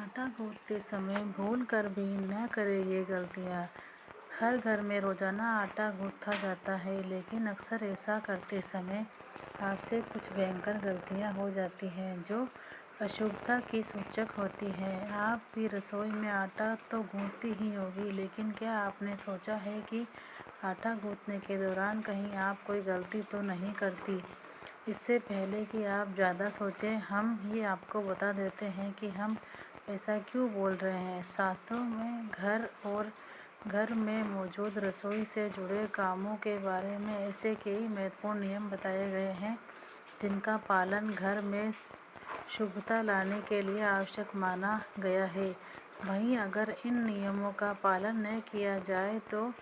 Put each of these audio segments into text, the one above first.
आटा गूंथते समय भूल कर भी न करें ये गलतियाँ। हर घर में रोज़ाना आटा गूंथा जाता है, लेकिन अक्सर ऐसा करते समय आपसे कुछ भयंकर गलतियाँ हो जाती हैं जो अशुभता की सूचक होती हैं। आप भी रसोई में आटा तो गूंथती ही होगी, लेकिन क्या आपने सोचा है कि आटा गूंथने के दौरान कहीं आप कोई गलती तो नहीं करती? इससे पहले कि आप ज़्यादा सोचें, हम ये आपको बता देते हैं कि हम ऐसा क्यों बोल रहे हैं। शास्त्रों में घर में मौजूद रसोई से जुड़े कामों के बारे में ऐसे कई महत्वपूर्ण नियम बताए गए हैं जिनका पालन घर में शुभता लाने के लिए आवश्यक माना गया है। वहीं अगर इन नियमों का पालन न किया जाए तो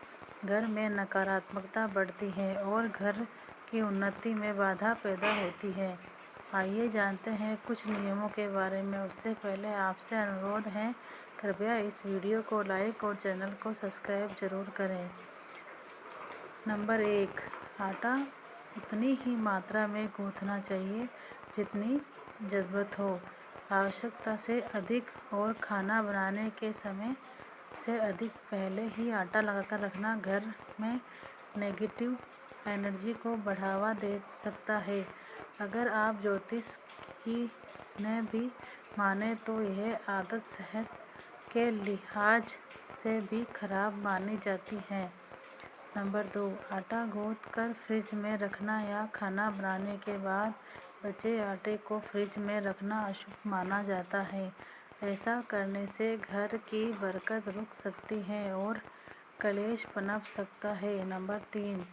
घर में नकारात्मकता बढ़ती है और घर की उन्नति में बाधा पैदा होती है। आइए जानते हैं कुछ नियमों के बारे में। उससे पहले आपसे अनुरोध है, कृपया इस वीडियो को लाइक और चैनल को सब्सक्राइब जरूर करें। नंबर 1, आटा उतनी ही मात्रा में गूंथना चाहिए जितनी ज़रूरत हो। आवश्यकता से अधिक और खाना बनाने के समय से अधिक पहले ही आटा लगाकर रखना घर में नेगेटिव एनर्जी को बढ़ावा दे सकता है। अगर आप ज्योतिष की न भी माने तो यह आदत सेहत के लिहाज से भी खराब मानी जाती है। नंबर 2, आटा गूंथ कर फ्रिज में रखना या खाना बनाने के बाद बचे आटे को फ्रिज में रखना अशुभ माना जाता है। ऐसा करने से घर की बरकत रुक सकती है और कलेश पनप सकता है। नंबर 3,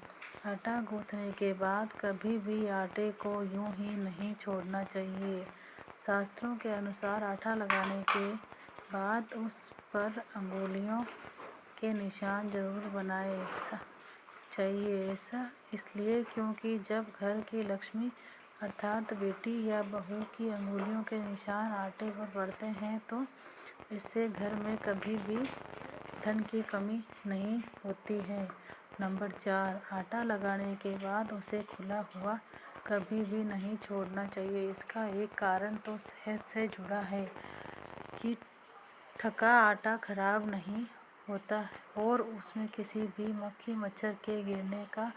आटा गूंथने के बाद कभी भी आटे को यूं ही नहीं छोड़ना चाहिए। शास्त्रों के अनुसार आटा लगाने के बाद उस पर अंगुलियों के निशान जरूर बनाए चाहिए। ऐसा इसलिए क्योंकि जब घर की लक्ष्मी अर्थात बेटी या बहू की अंगुलियों के निशान आटे पर पड़ते हैं तो इससे घर में कभी भी धन की कमी नहीं होती है। नंबर 4, आटा लगाने के बाद उसे खुला हुआ कभी भी नहीं छोड़ना चाहिए। इसका एक कारण तो सेहत से जुड़ा है कि ढका आटा खराब नहीं होता और उसमें किसी भी मक्खी मच्छर के गिरने का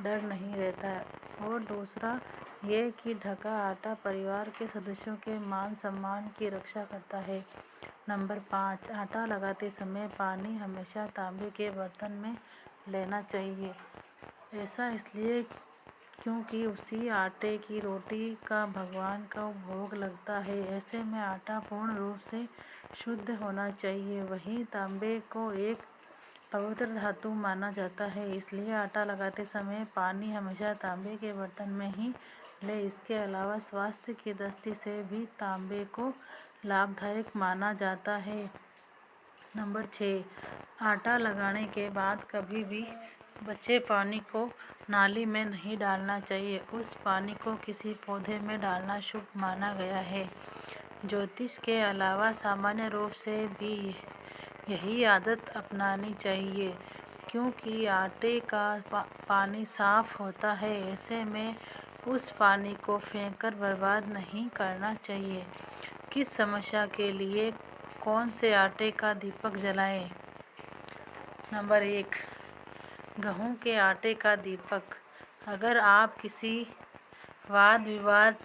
डर नहीं रहता, और दूसरा ये कि ढका आटा परिवार के सदस्यों के मान सम्मान की रक्षा करता है। नंबर 5, आटा लगाते समय पानी हमेशा तांबे के बर्तन में लेना चाहिए। ऐसा इसलिए क्योंकि उसी आटे की रोटी का भगवान को भोग लगता है। ऐसे में आटा पूर्ण रूप से शुद्ध होना चाहिए। वहीं तांबे को एक पवित्र धातु माना जाता है, इसलिए आटा लगाते समय पानी हमेशा तांबे के बर्तन में ही ले। इसके अलावा स्वास्थ्य की दृष्टि से भी तांबे को लाभदायक माना जाता है। नंबर 6, आटा लगाने के बाद कभी भी बचे पानी को नाली में नहीं डालना चाहिए। उस पानी को किसी पौधे में डालना शुभ माना गया है। ज्योतिष के अलावा सामान्य रूप से भी यही आदत अपनानी चाहिए, क्योंकि आटे का पानी साफ होता है। ऐसे में उस पानी को फेंककर बर्बाद नहीं करना चाहिए। किस समस्या के लिए कौन से आटे का दीपक जलाएं? नंबर 1, गेहूं के आटे का दीपक। अगर आप किसी वाद विवाद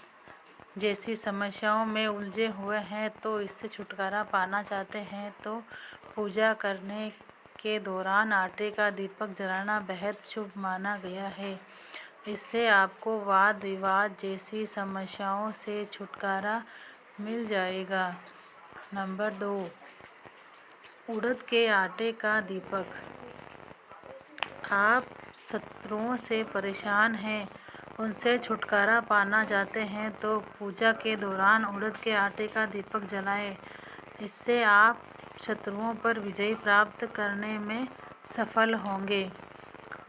जैसी समस्याओं में उलझे हुए हैं तो इससे छुटकारा पाना चाहते हैं तो पूजा करने के दौरान आटे का दीपक जलाना बेहद शुभ माना गया है। इससे आपको वाद विवाद जैसी समस्याओं से छुटकारा मिल जाएगा। नंबर 2, उड़द के आटे का दीपक। आप शत्रुओं से परेशान हैं, उनसे छुटकारा पाना चाहते हैं तो पूजा के दौरान उड़द के आटे का दीपक जलाएं। इससे आप शत्रुओं पर विजय प्राप्त करने में सफल होंगे।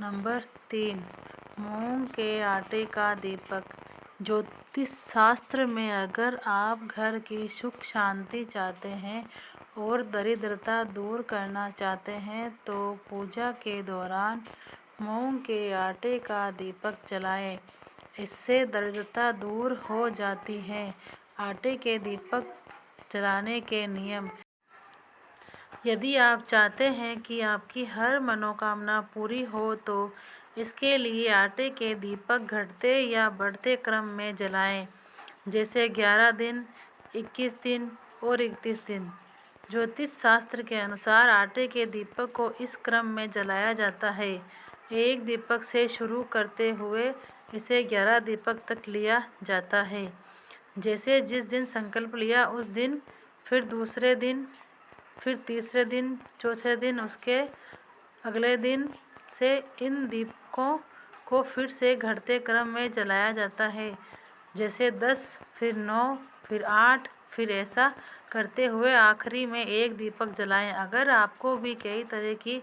नंबर 3, मूंग के आटे का दीपक। ज्योतिष शास्त्र में अगर आप घर की सुख शांति चाहते हैं और दरिद्रता दूर करना चाहते हैं तो पूजा के दौरान मूंग के आटे का दीपक जलाएं। इससे दरिद्रता दूर हो जाती है। आटे के दीपक जलाने के नियम। यदि आप चाहते हैं कि आपकी हर मनोकामना पूरी हो तो इसके लिए आटे के दीपक घटते या बढ़ते क्रम में जलाएं, जैसे 11 दिन, 21 दिन और 31 दिन। ज्योतिष शास्त्र के अनुसार आटे के दीपक को इस क्रम में जलाया जाता है। एक दीपक से शुरू करते हुए इसे 11 दीपक तक लिया जाता है। जैसे जिस दिन संकल्प लिया उस दिन, फिर दूसरे दिन, फिर तीसरे दिन, चौथे दिन, उसके अगले दिन से इन दीपकों को फिर से घटते क्रम में जलाया जाता है, जैसे 10, फिर 9, फिर 8, फिर ऐसा करते हुए आखिरी में एक दीपक जलाएं। अगर आपको भी कई तरह की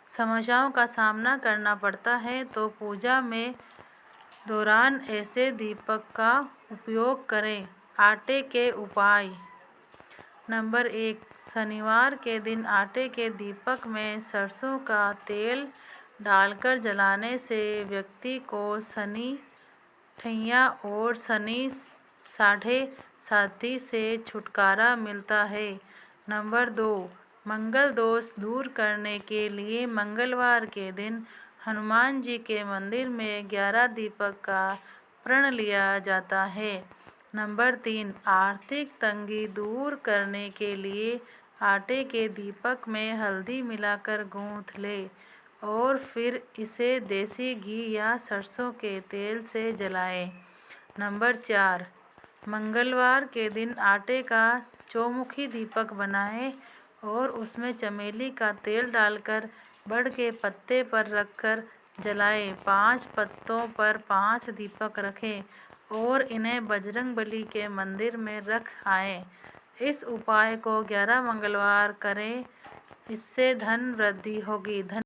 समस्याओं का सामना करना पड़ता है तो पूजा में दौरान ऐसे दीपक का उपयोग करें। आटे के उपाय। नंबर 1, शनिवार के दिन आटे के दीपक में सरसों का तेल डालकर जलाने से व्यक्ति को शनि ठैया और शनि साढ़े साथी से छुटकारा मिलता है। नंबर 2, मंगल दोष दूर करने के लिए मंगलवार के दिन हनुमान जी के मंदिर में 11 दीपक का प्रण लिया जाता है। नंबर 3, आर्थिक तंगी दूर करने के लिए आटे के दीपक में हल्दी मिलाकर गूंथ ले और फिर इसे देसी घी या सरसों के तेल से जलाएं। नंबर 4, मंगलवार के दिन आटे का चौमुखी दीपक बनाएं और उसमें चमेली का तेल डालकर बड़ के पत्ते पर रखकर जलाएं। 5 पत्तों पर 5 दीपक रखें और इन्हें बजरंगबली के मंदिर में रख आएं। इस उपाय को 11 मंगलवार करें, इससे धन वृद्धि होगी।